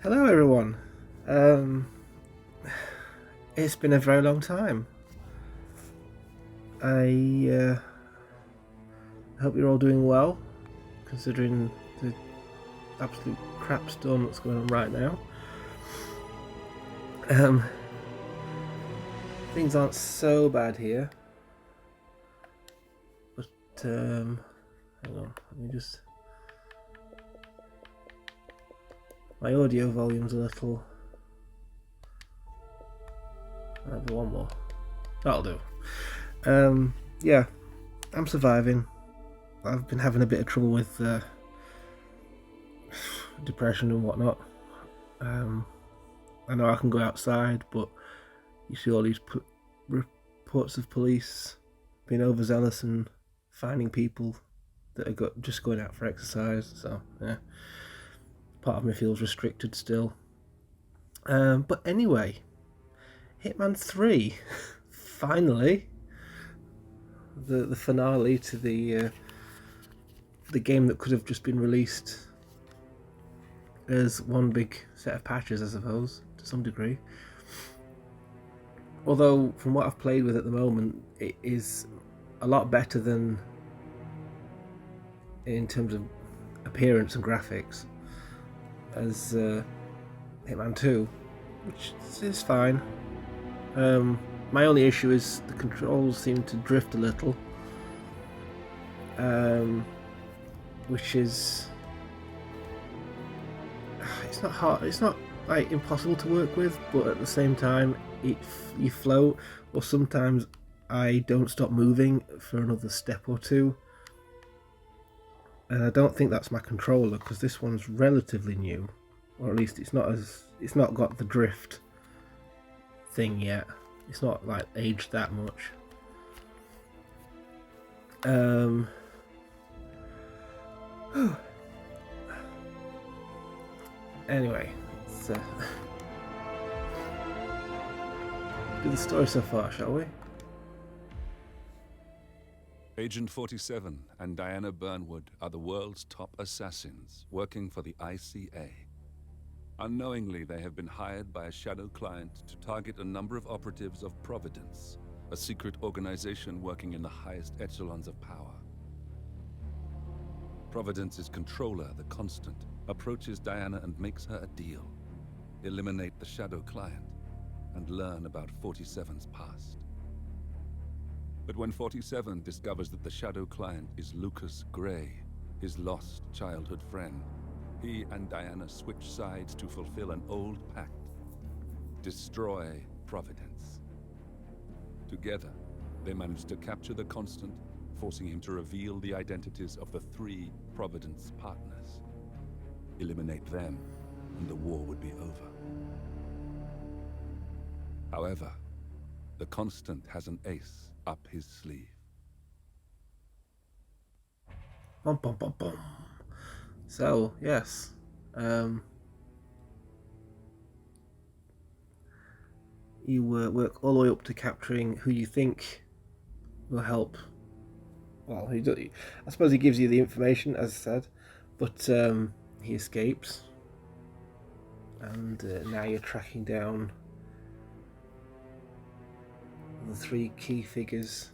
Hello, everyone. Um, it's been a very long time. I hope you're all doing well, considering the absolute crap storm that's going on right now. Um, things aren't so bad here, but hang on, let me just. My audio volume's a little. I'll have one more. That'll do. Yeah, I'm surviving. I've been having a bit of trouble with depression and whatnot. I know I can go outside, but you see all these reports of police being overzealous and finding people that are just going out for exercise. So yeah, part of me feels restricted still. But anyway, Hitman 3, finally, the finale to the game that could have just been released as one big set of patches, I suppose, to some degree. Although, from what I've played with at the moment, it is a lot better than in terms of appearance and graphics as Hitman 2, which is fine. My only issue is the controls seem to drift a little, which is it's not hard. It's not like impossible to work with, but at the same time, you float, or sometimes I don't stop moving for another step or two. And I don't think that's my controller, because this one's relatively new, or at least it's not got the drift thing yet. It's not like aged that much. Anyway, let's do the story so far, shall we? Agent 47 and Diana Burnwood are the world's top assassins working for the ICA. Unknowingly, they have been hired by a shadow client to target a number of operatives of Providence, a secret organization working in the highest echelons of power. Providence's controller, the Constant, approaches Diana and makes her a deal. Eliminate the shadow client and learn about 47's past. But when 47 discovers that the shadow client is Lucas Gray, his lost childhood friend, he and Diana switch sides to fulfill an old pact: destroy Providence. Together, they manage to capture the Constant, forcing him to reveal the identities of the 3 Providence partners. Eliminate them, and the war would be over. However, the Constant has an ace up his sleeve. Bum, bum, bum, bum. So, yes. You work all the way up to capturing who you think will help. Well, I suppose he gives you the information, as I said, but he escapes. And now you're tracking down the 3 key figures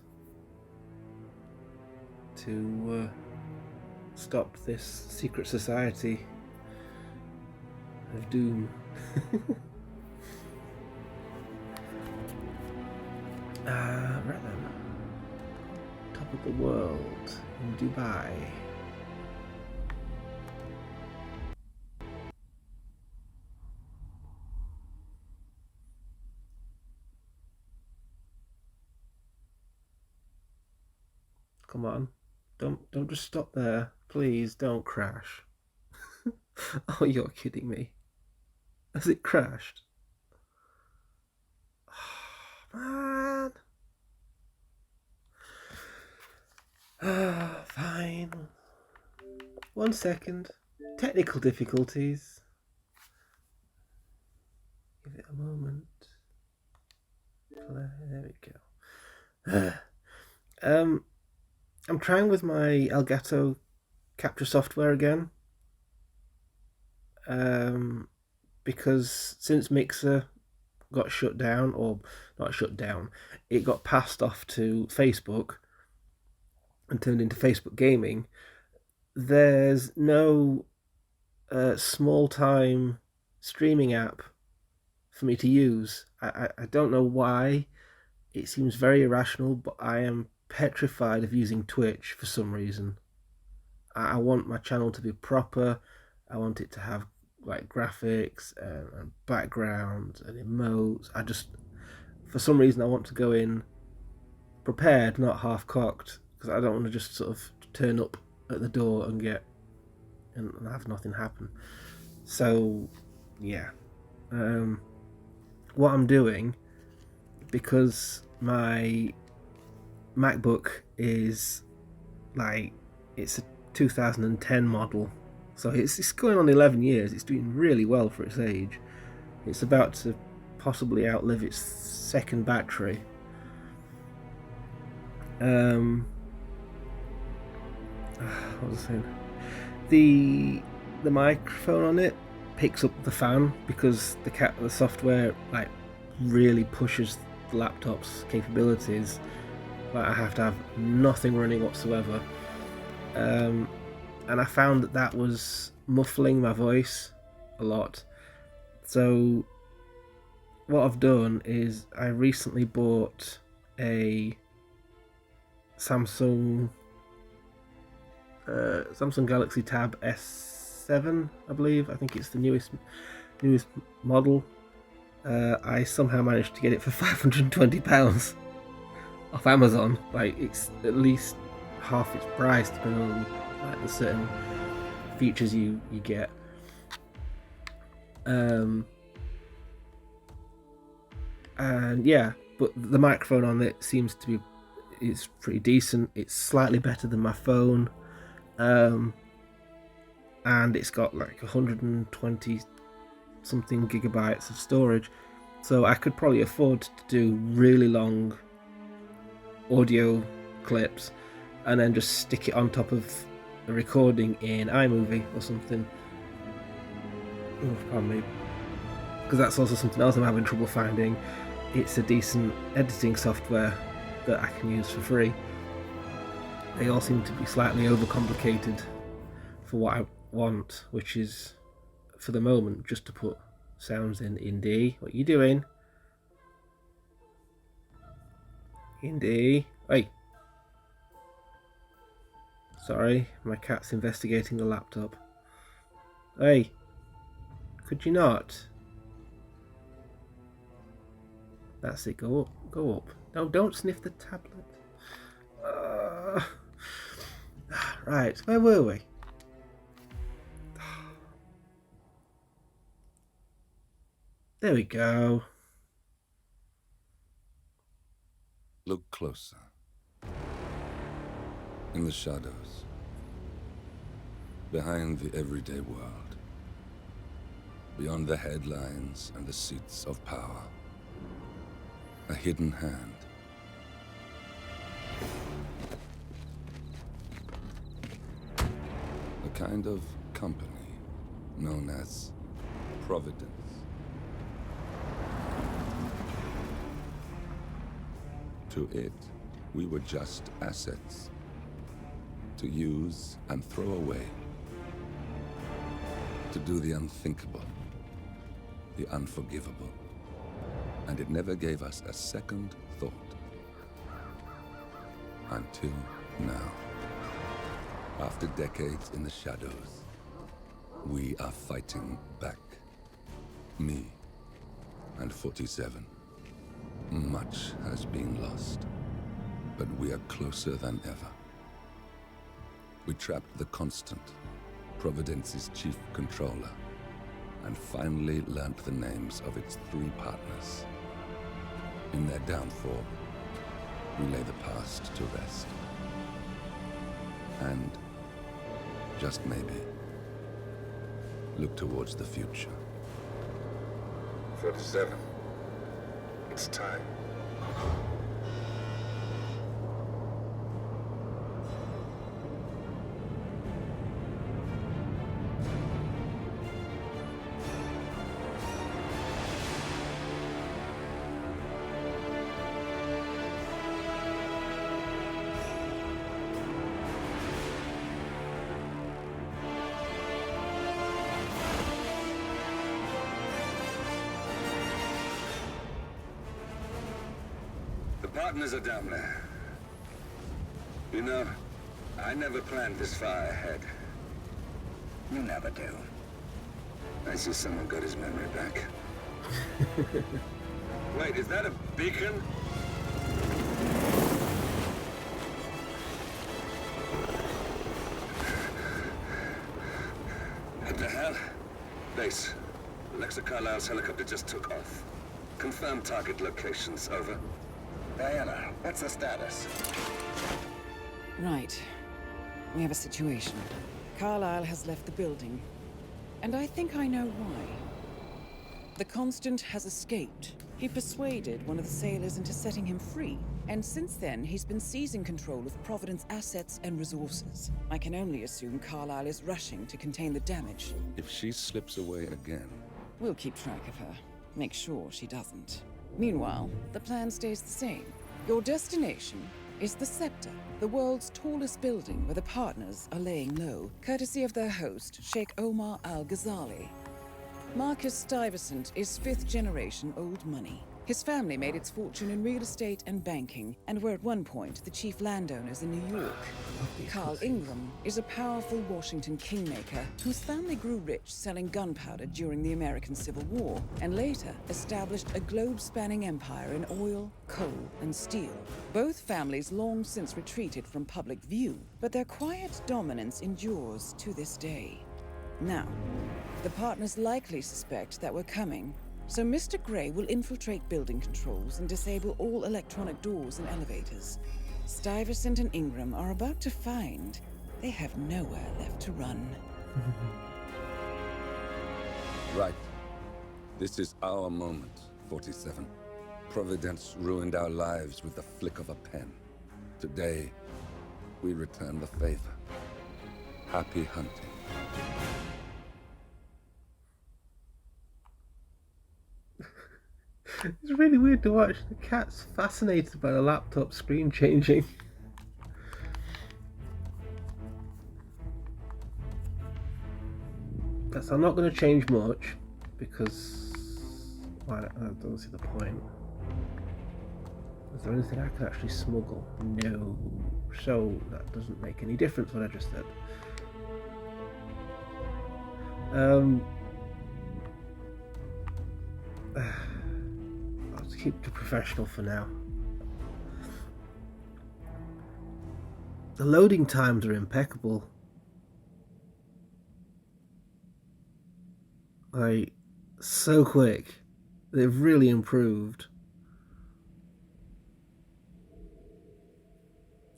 to stop this secret society of doom. Right then. Top of the world in Dubai. Come on. Don't just stop there. Please don't crash. Oh, you're kidding me. Has it crashed? Oh, man. Fine. 1 second. Technical difficulties. Give it a moment. There we go. I'm trying with my Elgato capture software again. because since Mixer got shut down, or not shut down, it got passed off to Facebook and turned into Facebook Gaming. There's no small time streaming app for me to use. I don't know why. It seems very irrational, but I am petrified of using Twitch for some reason. I want my channel to be proper. I want it to have like graphics and backgrounds and emotes. For some reason, I want to go in prepared, not half cocked, because I don't want to just sort of turn up at the door and have nothing happen. So, yeah. What I'm doing, because my MacBook is like, it's a 2010 model, so it's going on 11 years. It's doing really well for its age. It's about to possibly outlive its second battery. What was I saying? The microphone on it picks up the fan because the software like really pushes the laptop's capabilities. Like, I have to have nothing running whatsoever. And I found that was muffling my voice a lot. So what I've done is I recently bought a Samsung Galaxy Tab S7, I believe. I think it's the newest model. I somehow managed to get it for £520 off Amazon. Like, it's at least half its price, depending on like the certain features you get. And yeah, but the microphone on it seems to be, it's pretty decent. It's slightly better than my phone, and it's got like 120 something gigabytes of storage, so I could probably afford to do really long audio clips and then just stick it on top of a recording in iMovie or something. Oh, pardon me, because that's also something else I'm having trouble finding. It's a decent editing software that I can use for free. They all seem to be slightly overcomplicated for what I want, which is, for the moment, just to put sounds in D. What are you doing? In D. Hey. Sorry, my cat's investigating the laptop. Hey. Could you not? That's it, go up, go up. No, don't sniff the tablet. Right, where were we? There we go. Look closer. In the shadows. Behind the everyday world. Beyond the headlines and the seats of power. A hidden hand. A kind of company known as Providence. To it, we were just assets. To use and throw away. To do the unthinkable. The unforgivable. And it never gave us a second thought. Until now. After decades in the shadows, we are fighting back. Me and 47. Much has been lost, but we are closer than ever. We trapped the Constant, Providence's chief controller, and finally learnt the names of its 3 partners. In their downfall, we lay the past to rest. And, just maybe, look towards the future. 47. It's time. partners are down there. You know, I never planned this far ahead. You never do. I see someone got his memory back. Wait, is that a beacon? What the hell? Base. Alexa Carlisle's helicopter just took off. Confirm target locations, over. Diana, what's the status? Right. We have a situation. Carlisle has left the building. And I think I know why. The Constant has escaped. He persuaded one of the sailors into setting him free. And since then, he's been seizing control of Providence assets and resources. I can only assume Carlisle is rushing to contain the damage. If she slips away again... We'll keep track of her. Make sure she doesn't. Meanwhile, the plan stays the same. Your destination is the Scepter, the world's tallest building where the partners are laying low, courtesy of their host, Sheikh Omar Al-Ghazali. Marcus Stuyvesant is fifth-generation old money. His family made its fortune in real estate and banking, and were at one point the chief landowners in New York. Carl Ingram is a powerful Washington kingmaker whose family grew rich selling gunpowder during the American Civil War, and later established a globe-spanning empire in oil, coal, and steel. Both families long since retreated from public view, but their quiet dominance endures to this day. Now, the partners likely suspect that we're coming, so Mr. Gray will infiltrate building controls and disable all electronic doors and elevators. Stuyvesant and Ingram are about to find they have nowhere left to run. Right. This is our moment, 47. Providence ruined our lives with the flick of a pen. Today, we return the favor. Happy hunting. It's really weird to watch. The cat's fascinated by the laptop screen changing. Yes, I'm not going to change much because I don't see the point. Is there anything I can actually smuggle? No. So that doesn't make any difference what I just said. I'll keep the professional for now. The loading times are impeccable. Like, so quick. They've really improved.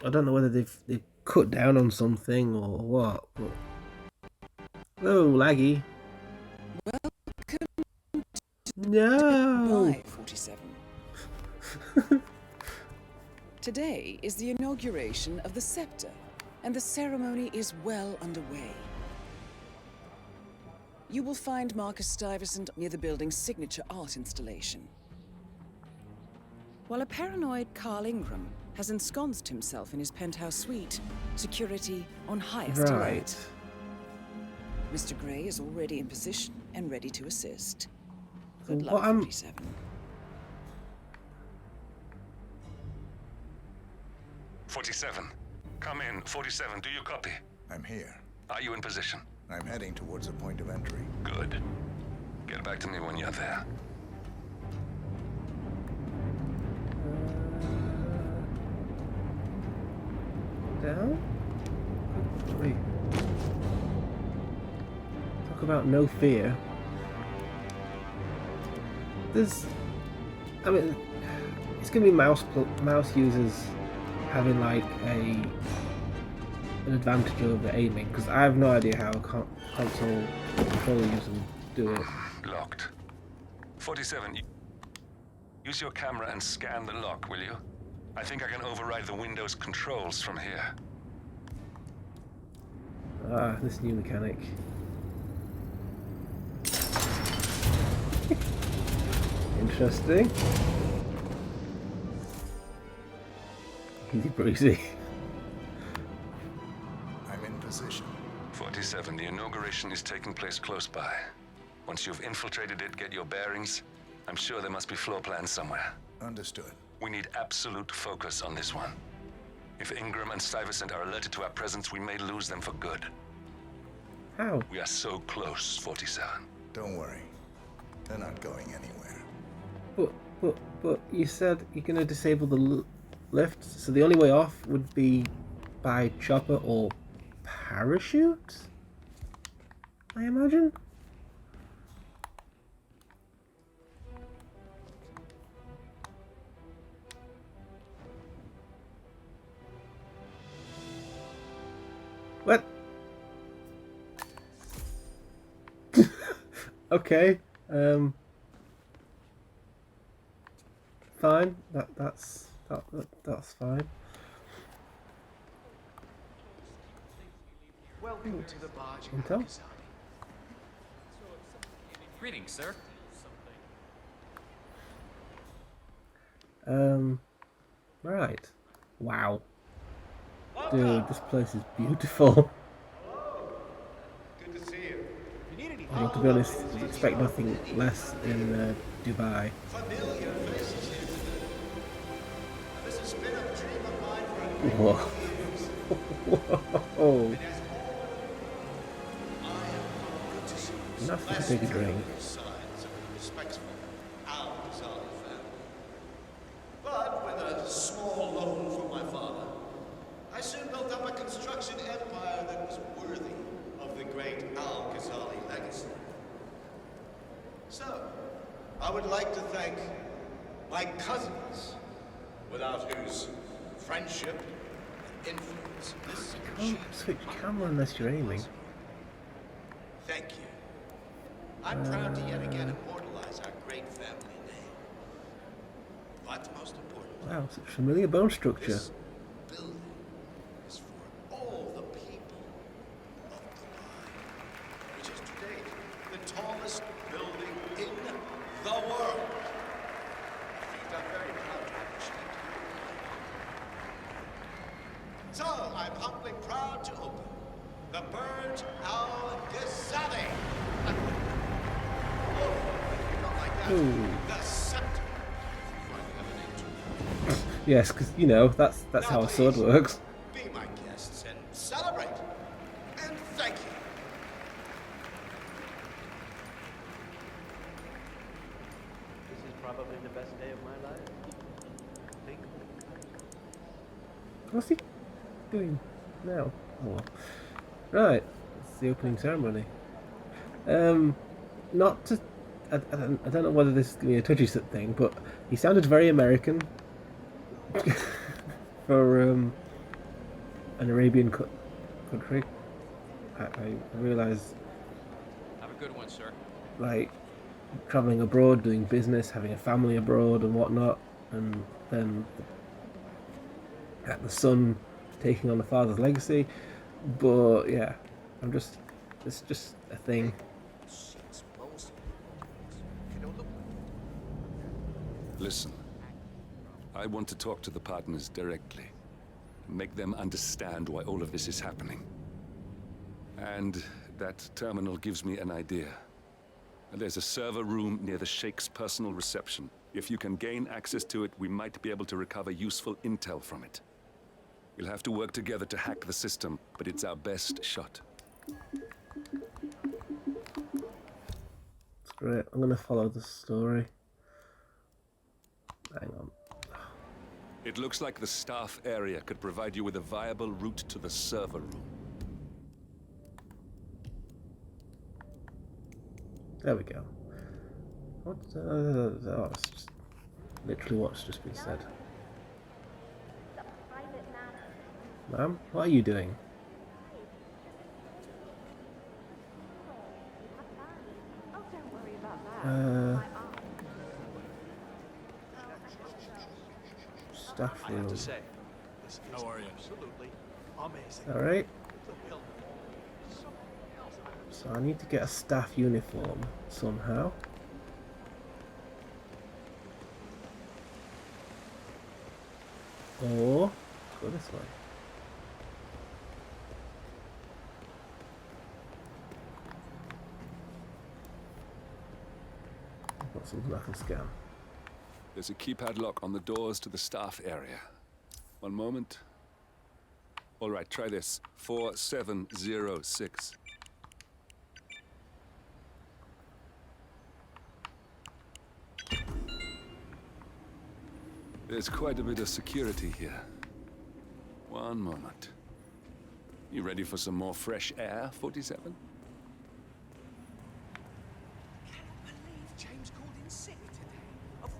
I don't know whether they've cut down on something or what, but... Oh, laggy. No! Bye, 47. Today is the inauguration of the Scepter, and the ceremony is well underway. You will find Marcus Stuyvesant near the building's signature art installation, while a paranoid Carl Ingram has ensconced himself in his penthouse suite, security on highest alert. Mr. Gray is already in position and ready to assist. Good luck, 47. Come in. 47, do you copy? I'm here. Are you in position? I'm heading towards a point of entry. Good. Get back to me when you're there. Down? Wait. Talk about no fear. There's... I mean, it's going to be mouse users having like an advantage over aiming, because I have no idea how a console controller user do it. Locked. 47, use your camera and scan the lock, will you? I think I can override the Windows controls from here. Ah, this new mechanic. Interesting. Easy breezy. I'm in position. 47, the inauguration is taking place close by. Once you've infiltrated it, get your bearings. I'm sure there must be floor plans somewhere. Understood. We need absolute focus on this one. If Ingram and Stuyvesant are alerted to our presence, we may lose them for good. How? We are so close, 47. Don't worry. They're not going anywhere. But you said you're gonna disable the lift, so the only way off would be by chopper or parachute, I imagine? What? Okay. Fine. That's fine. Welcome to the barge. Intel? Greetings, sir. Right. Wow. Dude, this place is beautiful. Good to see you. You need anything? Well, to be honest, you expect nothing less in Dubai. Familiar faces here today. This has been a dream of mine for a Whoa. Whoa. Enough to take a drink. signs of a respectful Al-Ghazali family. But with a small loan from my father, I soon built up a construction empire that was worthy of the great Al-Ghazali legacy. So, I would like to thank my cousins, without whose friendship and influence this Can't switch camera unless you're aiming. Thank you. I'm proud to yet again immortalize our great family name. But most importantly, Wow, such familiar bone structure. this building is for all the people of Dubai, which is to date the tallest building in the world. And I'm very proud to appreciate you. So I'm humbly proud to open the Burj Al Ghazali. Not like that. Ooh. The scepter. Finally have a name to it. Yes, because you know that's how a sword works. Be my guests and celebrate. And thank you. This is probably the best day of my life. Think. What's he doing now? Oh. Right, it's the opening ceremony. Not to. I don't know whether this is going to be a touchy thing, but he sounded very American for an Arabian country. I realise, Have a good one, sir. like, travelling abroad, doing business, having a family abroad and whatnot, and then at the son taking on the father's legacy. But yeah, it's just a thing. Listen, I want to talk to the partners directly. Make them understand why all of this is happening. And that terminal gives me an idea. There's a server room near the Sheikh's personal reception. If you can gain access to it, we might be able to recover useful intel from it. We'll have to work together to hack the system, but it's our best shot. It's great. I'm gonna follow the story. Hang on. It looks like the staff area could provide you with a viable route to the server room. There we go. What? Oh, it's just literally what's just been said. Ma'am, what are you doing? Staff I have room. to say, this is absolutely amazing. Alright, The building is something else. so I need to get a staff uniform somehow. Or go this way. I've got something I can scan. There's a keypad lock on the doors to the staff area. One moment. All right, try this. 4706. There's quite a bit of security here. One moment. You ready for some more fresh air, 47? Believe James called in sick today. Of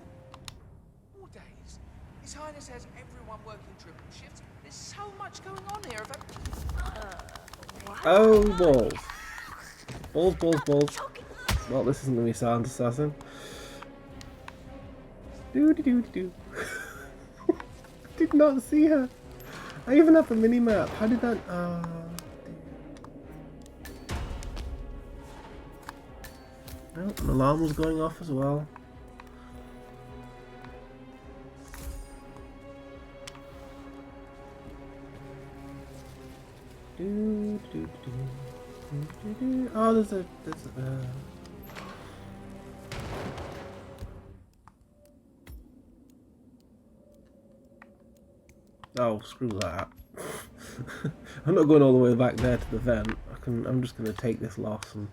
all days. His Highness has everyone working triple shifts. There's so much going on here. Oh, balls. Balls, balls, balls. Well, this isn't going to be Silent Assassin. Do. I did not see her. I even have the mini-map. How did that... Oh, dear. Well, an alarm was going off as well. Oh, there's a... Oh, screw that. I'm not going all the way back there to the vent. I'm just going to take this loss and...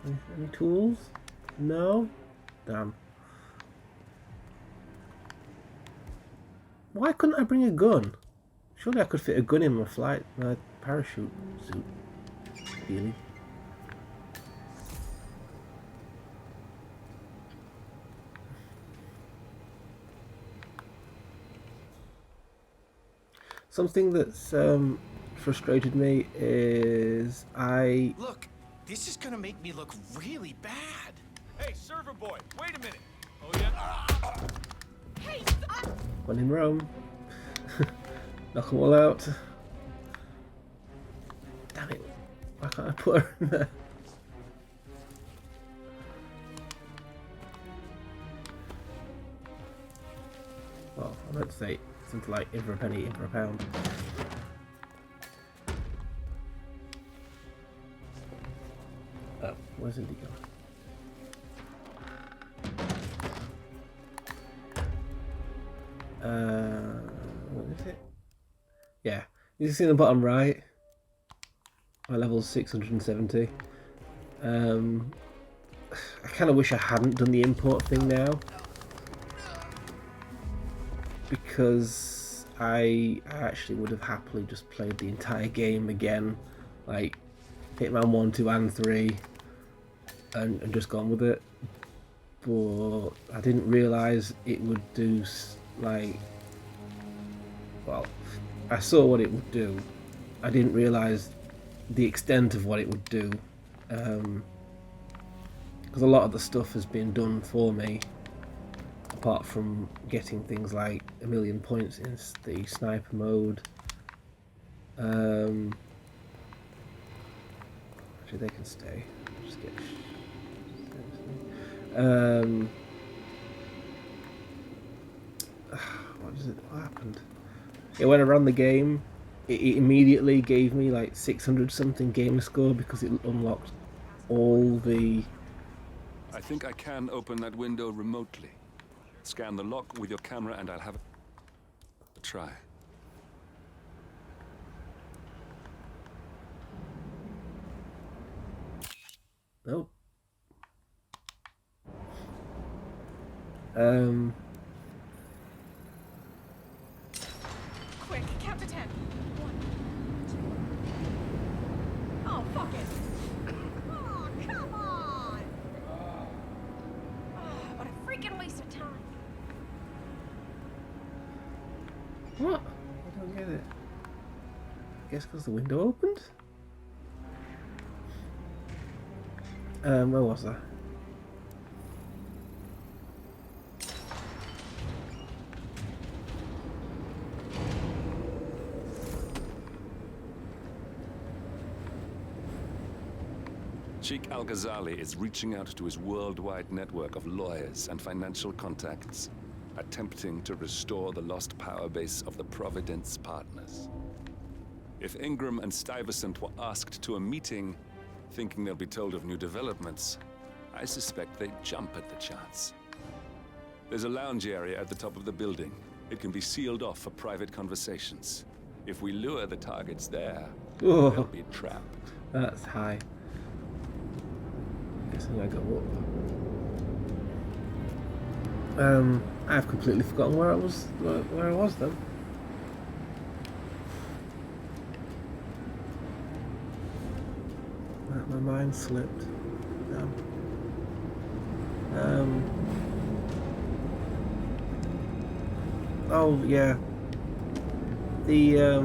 Any tools? No? Damn. Why couldn't I bring a gun? Surely I could fit a gun in my parachute suit. Really? Something that's frustrated me is Look, this is gonna make me look really bad. Hey, server boy, wait a minute. Oh yeah. Hey, when in Rome. Knock them all out. Damn it. Why can't I put her in there? Well, I meant to say something like in for a penny, in for a pound. Oh, where's Indy going? What is it? Yeah, you can see in the bottom right. My level's 670. I kind of wish I hadn't done the import thing now, because I actually would have happily just played the entire game again, like Hitman 1, 2 and 3, and just gone with it. But I didn't realise it would do, like, well, I saw what it would do. I didn't realise the extent of what it would do, because a lot of the stuff has been done for me, apart from getting things like 1,000,000 points in the sniper mode. Actually, they can stay. Just get what happened? Yeah, when I ran the game, it immediately gave me like 600 something gamer score because it unlocked all the... I think I can open that window remotely. Scan the lock with your camera and I'll have a try. Nope. Quick, count to 10. 1, 2. Oh, fuck it. Oh, come on. Oh, what a freaking waste of time. What? I don't get it. I guess because the window opened? Where was I? Sheikh Al-Ghazali is reaching out to his worldwide network of lawyers and financial contacts, attempting to restore the lost power base of the Providence partners. If Ingram and Stuyvesant were asked to a meeting, thinking they'll be told of new developments, I suspect they'd jump at the chance. There's a lounge area at the top of the building. It can be sealed off for private conversations. If we lure the targets there, they'll be trapped. That's high. Guessing I go up. I've completely forgotten where I was then. My mind slipped. Oh yeah. The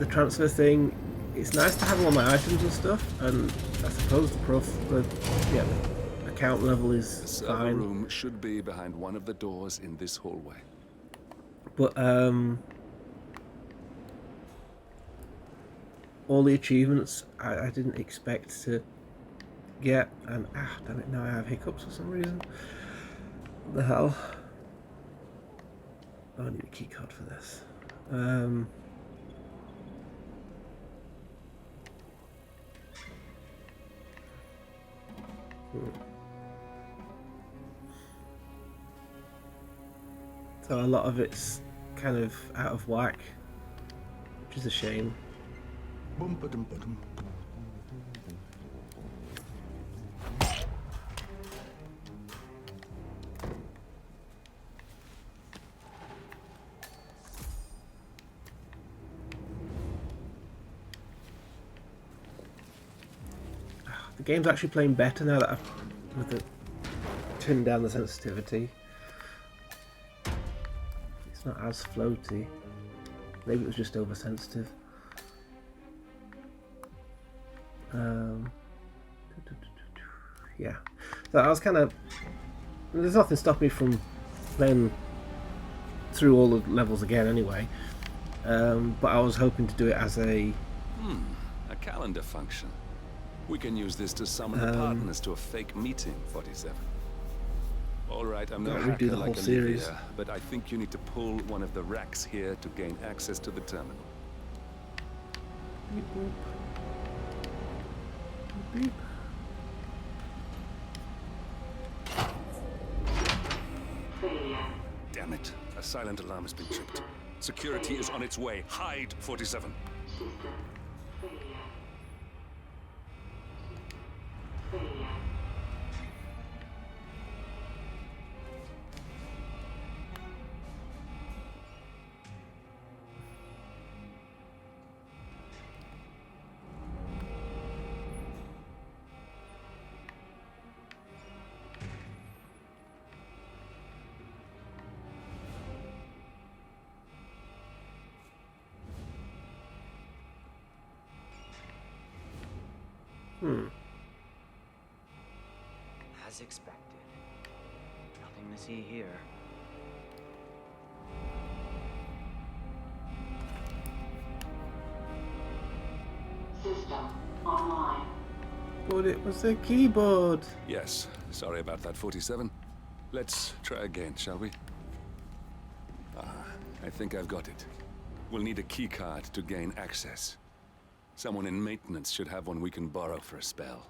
transfer thing. It's nice to have all my items and stuff, and I suppose the account level is The server fine. room should be behind one of the doors in this hallway. But all the achievements I didn't expect to get, and damn it, now I have hiccups for some reason. What the hell? Oh, I need a key card for this. So a lot of it's kind of out of whack, which is a shame. The game's actually playing better now that I've trimmed down the sensitivity. It's not as floaty. Maybe it was just oversensitive. Yeah. So I was kind of... There's nothing stopping me from playing through all the levels again anyway. But I was hoping to do it as a... A calendar function. We can use this to summon the partners to a fake meeting, 47. All right, I'm no hacker redo the whole like series. Olivia, but I think you need to pull one of the racks here to gain access to the terminal. Beep, boop. Beep, beep. Damn it. A silent alarm has been tripped. Security is on its way. Hide, 47. As expected. Nothing to see here. System online. But it was a keyboard. Yes, sorry about that, 47. Let's try again, shall we? I think I've got it. We'll need a key card to gain access. Someone in maintenance should have one we can borrow for a spell.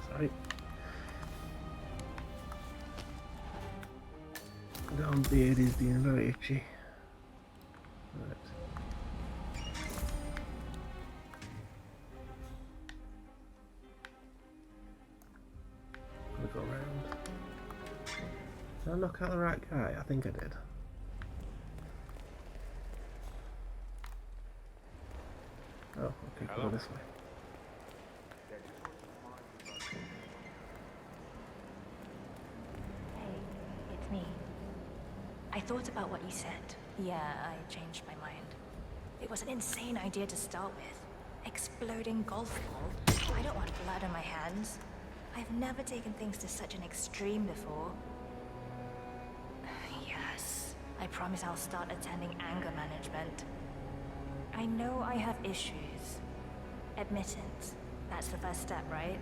Sorry. The damn beard is being very itchy. Right. Gonna go around. Did I knock out the right guy? I think I did. Oh, okay, go this way. Hey, it's me. I thought about what you said. Yeah, I changed my mind. It was an insane idea to start with. Exploding golf ball. I don't want blood on my hands. I've never taken things to such an extreme before. Yes, I promise I'll start attending anger management. I know I have issues. Admittance. That's the first step, right?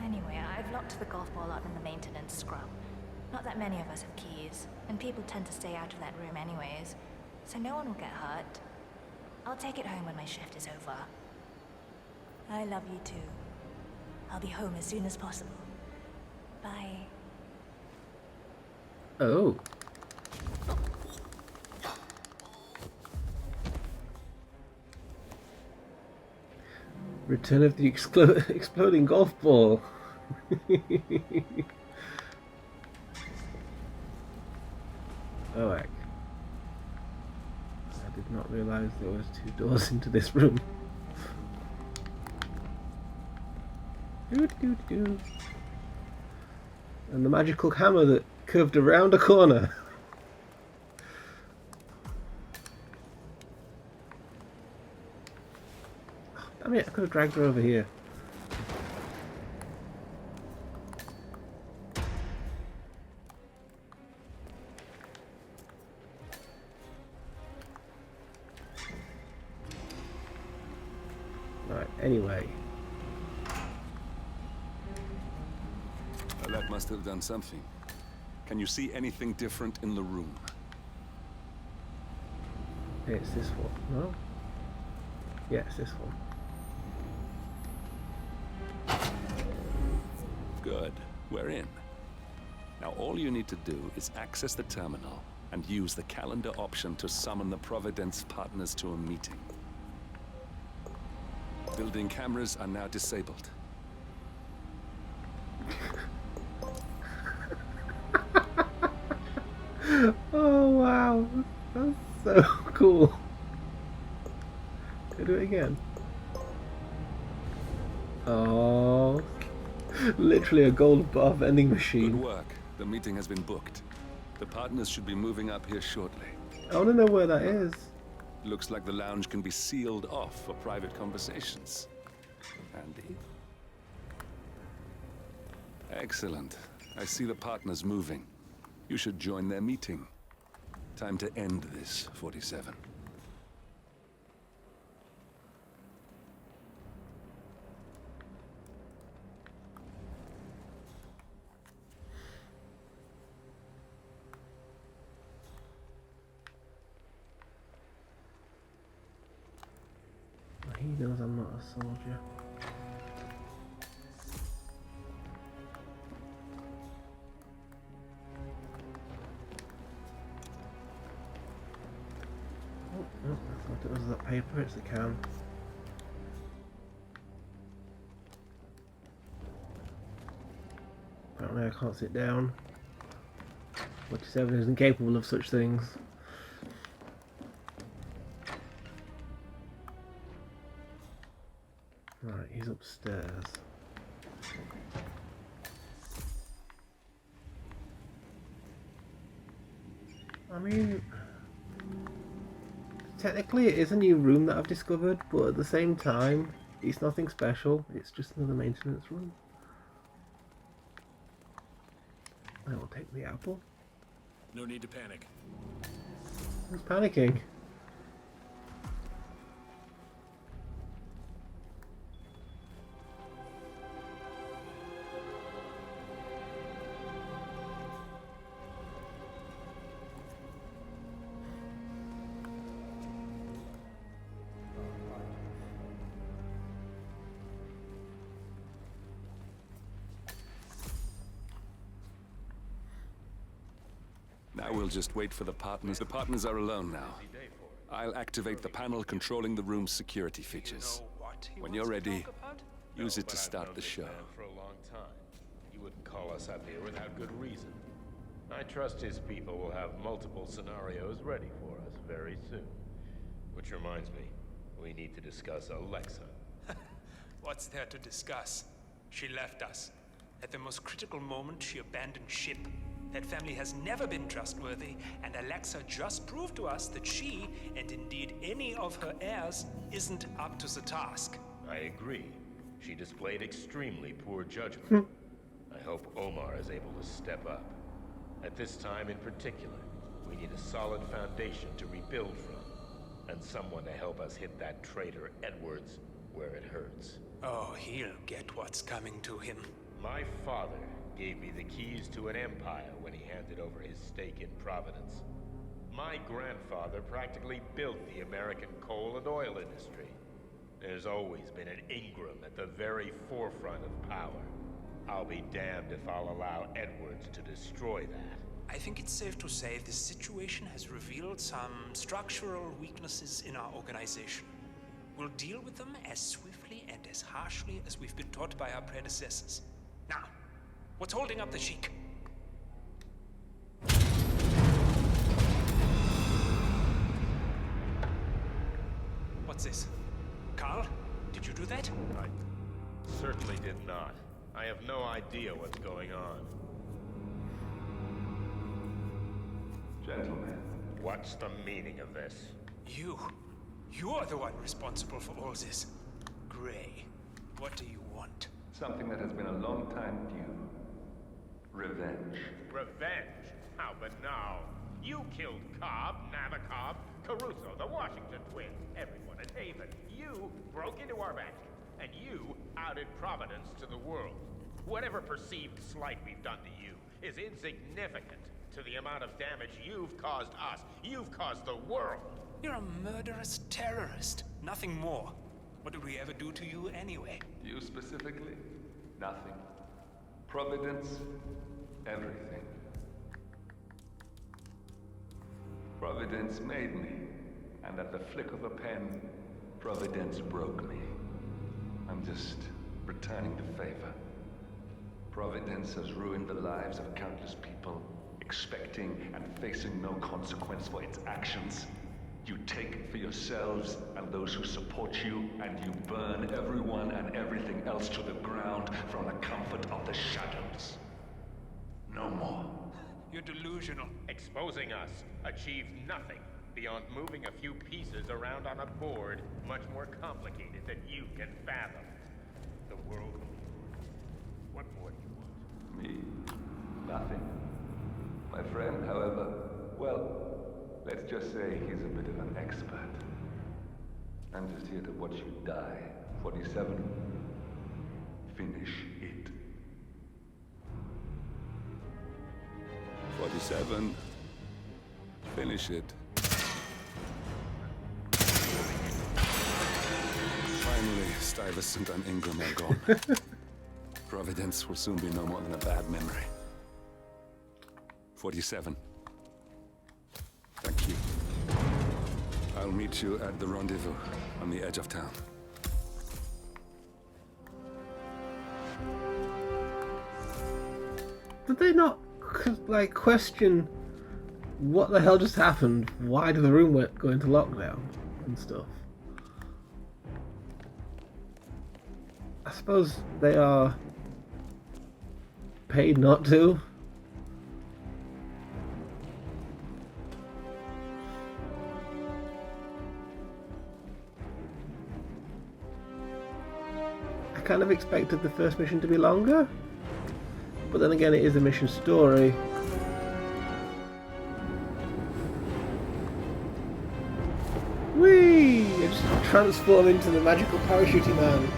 Anyway, I've locked the golf ball up in the maintenance scrub. Not that many of us have keys, and people tend to stay out of that room anyways, so no one will get hurt. I'll take it home when my shift is over. I love you too. I'll be home as soon as possible. Bye. Oh. Return of the exploding golf ball. Oh, heck. I did not realize there was 2 doors into this room. And the magical hammer that curved around a corner. Oh, damn it, I could have dragged her over here. Right, anyway. That must have done something. Can you see anything different in the room? It's this one, no? Yeah, it's this one. Good. We're in. Now all you need to do is access the terminal and use the calendar option to summon the Providence partners to a meeting. Building cameras are now disabled. Oh wow, that's so cool. Can I do it again? Oh, literally a gold bar vending machine. Good work. The meeting has been booked. The partners should be moving up here shortly. I want to know where that is. Looks like the lounge can be sealed off for private conversations. Handy. Excellent. I see the partners moving. You should join their meeting. Time to end this, 47. He knows I'm not a soldier. Oh, I thought it was that paper, it's the can. Apparently I can't sit down. 47 isn't capable of such things. Right, he's upstairs. I mean, technically it is a new room that I've discovered, but at the same time, it's nothing special. It's just another maintenance room. I will take the apple. No need to panic. Who's panicking? Now we'll just wait for the partners. The partners are alone now. I'll activate the panel controlling the room's security features. When you're ready, use it to start the show. For a long time. You wouldn't call us up here without good reason. I trust his people will have multiple scenarios ready for us very soon. Which reminds me, we need to discuss Alexa. What's there to discuss? She left us. At the most critical moment, she abandoned ship. That family has never been trustworthy, and Alexa just proved to us that she, and indeed any of her heirs, isn't up to the task. I agree. She displayed extremely poor judgment. I hope Omar is able to step up. At this time in particular, we need a solid foundation to rebuild from, and someone to help us hit that traitor Edwards where it hurts. Oh, he'll get what's coming to him. My father gave me the keys to an empire when he handed over his stake in Providence. My grandfather practically built the American coal and oil industry. There's always been an Ingram at the very forefront of power. I'll be damned if I'll allow Edwards to destroy that. I think it's safe to say this situation has revealed some structural weaknesses in our organization. We'll deal with them as swiftly and as harshly as we've been taught by our predecessors. Now, what's holding up the Sheik? What's this? Carl, did you do that? I certainly did not. I have no idea what's going on. Gentlemen. What's the meaning of this? You're the one responsible for all this. Gray, what do you want? Something that has been a long time due. Revenge. Revenge? How banal. You killed Cobb, Nabokov, Caruso, the Washington twins, everyone at Haven. You broke into our bank, and you outed Providence to the world. Whatever perceived slight we've done to you is insignificant to the amount of damage you've caused us. You've caused the world. You're a murderous terrorist, nothing more. What did we ever do to you anyway? You specifically? Nothing. Providence? Everything. Providence made me, and at the flick of a pen, Providence broke me. I'm just returning the favor. Providence has ruined the lives of countless people, expecting and facing no consequence for its actions. You take for yourselves and those who support you, and you burn everyone and everything else to the ground from the comfort of the shadows. No more. You're delusional. Exposing us achieved nothing beyond moving a few pieces around on a board much more complicated than you can fathom. The world will be yours. What more do you want? Me? Nothing. My friend, however, well, let's just say he's a bit of an expert. I'm just here to watch you die. 47. Finish it. 47. Finish it. Finally, Stuyvesant and Ingram are gone. Providence will soon be no more than a bad memory. 47. Thank you. I'll meet you at the rendezvous on the edge of town. Did they not, like, question what the hell just happened? Why did the room go into lockdown and stuff? I suppose they are paid not to. I kind of expected the first mission to be longer, but then again, it is a mission story. Whee! I just transform into the magical parachuting man.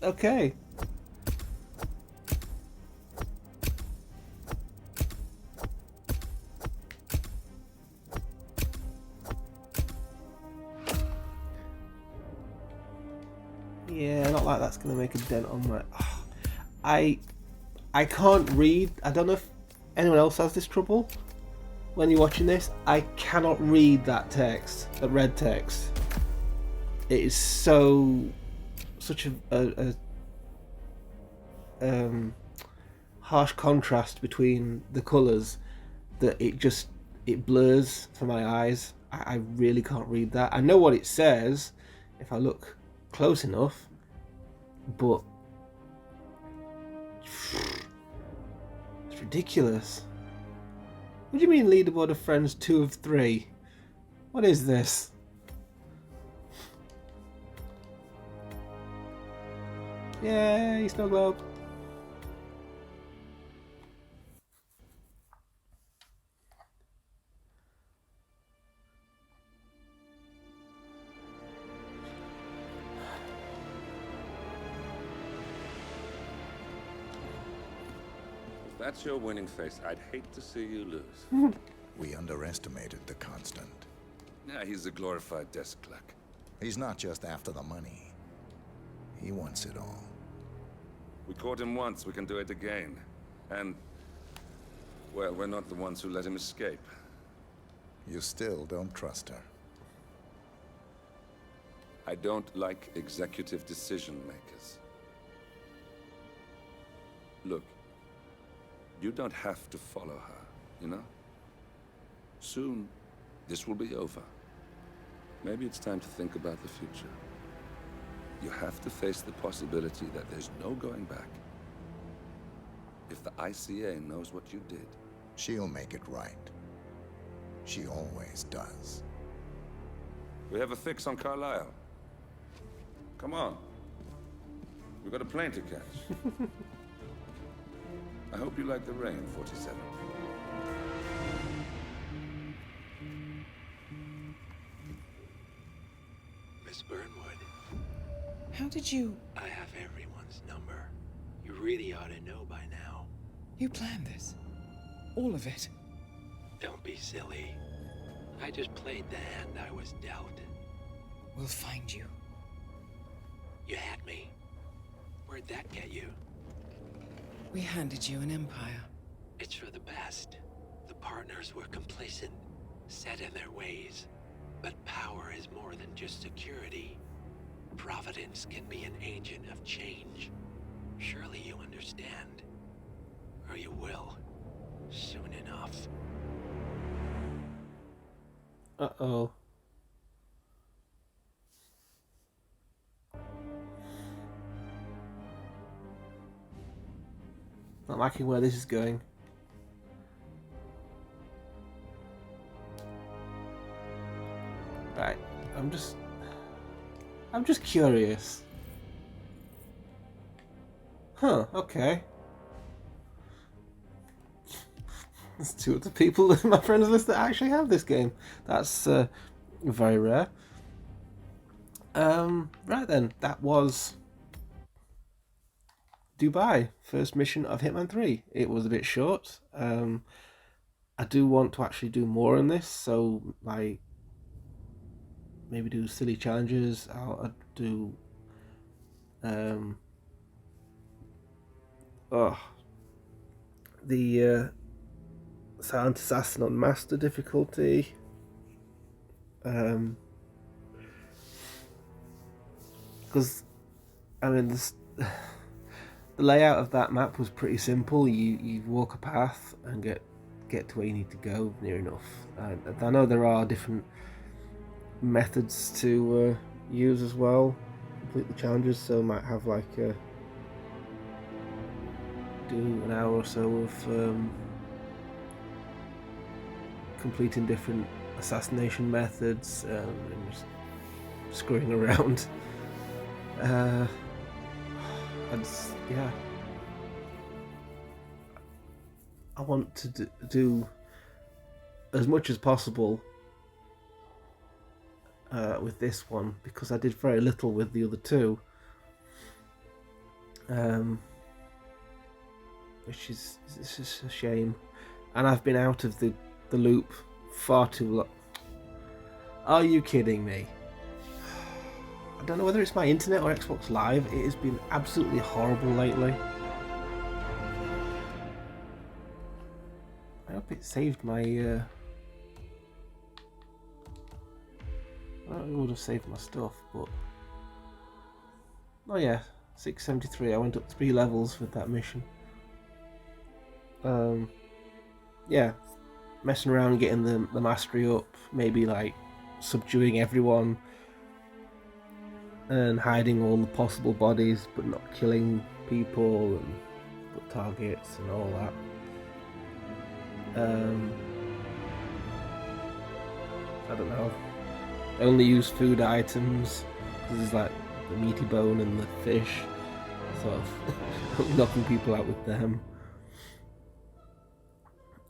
Okay. Yeah, not like that's gonna make a dent on my. I can't read. I don't know if anyone else has this trouble. When you're watching this, I cannot read that text, that red text. It is such a harsh contrast between the colours that it blurs for my eyes. I really can't read that. I know what it says if I look close enough, but it's ridiculous. What do you mean leaderboard of friends 2 of 3? What is this? Yay, snow globe. that's your winning face, I'd hate to see you lose. We underestimated the Constant. Yeah, he's a glorified desk clerk. He's not just after the money. He wants it all. We caught him once, we can do it again. And, well, we're not the ones who let him escape. You still don't trust her. I don't like executive decision makers. Look, you don't have to follow her, you know? Soon, this will be over. Maybe it's time to think about the future. You have to face the possibility that there's no going back. If the ICA knows what you did... She'll make it right. She always does. We have a fix on Carlisle. Come on. We've got a plane to catch. I hope you like the rain, 47. Miss Burnwood. How did you... I have everyone's number. You really ought to know by now. You planned this? All of it? Don't be silly. I just played the hand I was dealt. We'll find you. You had me. Where'd that get you? We handed you an empire. It's for the best. The partners were complacent, set in their ways. But power is more than just security. Providence can be an agent of change. Surely you understand. Or you will. Soon enough. Uh-oh. Not liking where this is going. Right, I'm just curious. Huh, okay. There's two other people in my friends list that actually have this game. That's very rare. Right then, that was Dubai, first mission of Hitman 3. It was a bit short. I do want to actually do more on this, so like maybe do silly challenges. I'll do the Silent Assassin on Master difficulty. Because I mean the layout of that map was pretty simple. You walk a path and get to where you need to go near enough. I know there are different methods to use as well, complete the challenges, so I might have like do an hour or so of completing different assassination methods and just screwing around. Yeah, I want to do as much as possible with this one, because I did very little with the other two, which is just a shame. And I've been out of the loop far too long. Are you kidding me? I don't know whether it's my internet or Xbox Live. It has been absolutely horrible lately. I hope it saved my I don't know, it would have saved my stuff, but oh yeah, 673. I went up 3 levels with that mission. Yeah, messing around, getting the mastery up, maybe like subduing everyone and hiding all the possible bodies, but not killing people and put targets and all that. I don't know. Only use food items, because there's like the meaty bone and the fish, sort of knocking people out with them.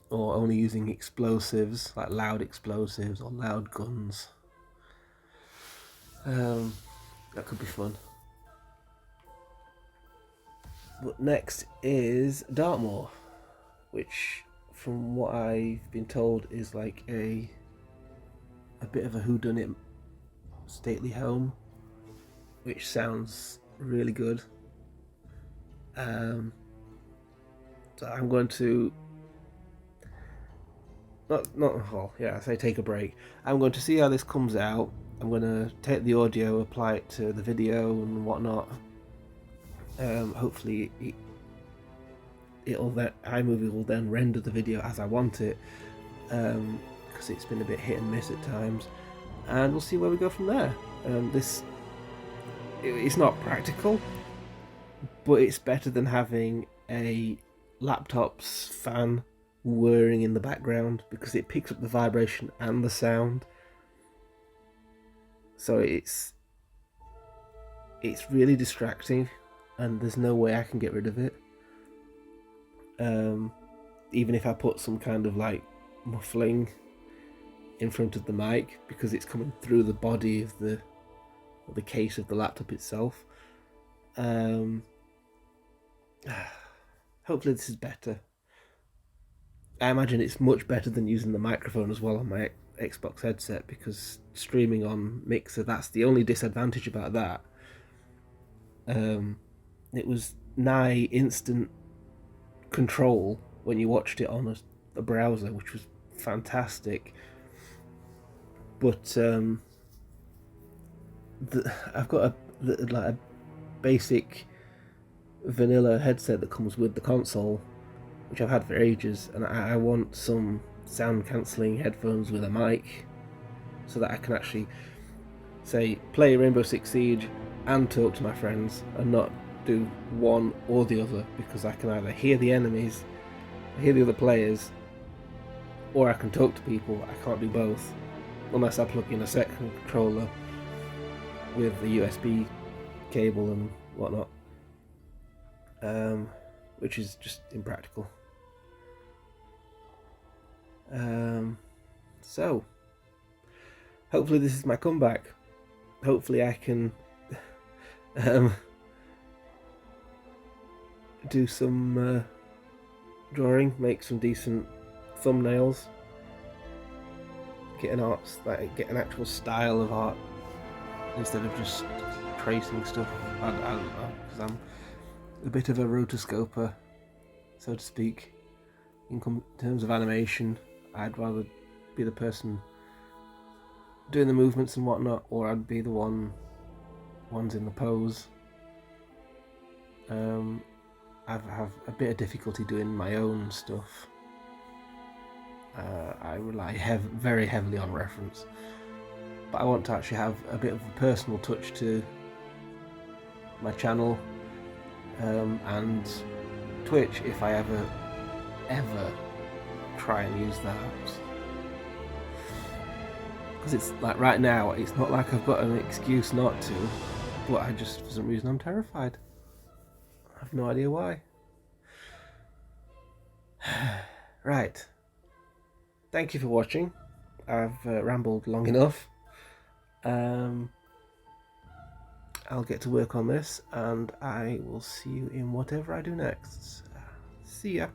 Or only using explosives, like loud explosives or loud guns. That could be fun. But next is Dartmoor. which from what I've been told is like a bit of a whodunit stately home, which sounds really good. So I'm going to I say take a break. I'm going to see how this comes out. I'm going to take the audio, apply it to the video and whatnot. Hopefully iMovie will then render the video as I want it, because it's been a bit hit and miss at times, and we'll see where we go from there. It's not practical, but it's better than having a laptop's fan whirring in the background, because it picks up the vibration and the sound. So it's really distracting, and there's no way I can get rid of it. Even if I put some kind of like muffling in front of the mic, because it's coming through the body of the case of the laptop itself. Hopefully this is better. I imagine it's much better than using the microphone as well on my Xbox headset, because streaming on Mixer, that's the only disadvantage about that. It was nigh instant control when you watched it on a browser, which was fantastic. But I've got a basic vanilla headset that comes with the console, which I've had for ages, and I want some sound cancelling headphones with a mic, so that I can actually say play Rainbow Six Siege and talk to my friends, and not do one or the other, because I can either hear the enemies, hear the other players, or I can talk to people. I can't do both unless I plug in a second controller with the USB cable and whatnot, which is just impractical. So hopefully this is my comeback. Hopefully I can do some drawing, make some decent thumbnails, get an actual style of art instead of just tracing stuff. I don't know, because I'm a bit of a rotoscoper, so to speak. In terms of animation, I'd rather be the person doing the movements and whatnot, or I'd be the ones in the pose. I have a bit of difficulty doing my own stuff. I rely very heavily on reference, but I want to actually have a bit of a personal touch to my channel, and Twitch, if I ever try and use that. Because it's like right now, it's not like I've got an excuse not to, but I just, for some reason, I'm terrified. I have no idea why. Right. Thank you for watching. I've rambled long enough. I'll get to work on this, and I will see you in whatever I do next. See ya.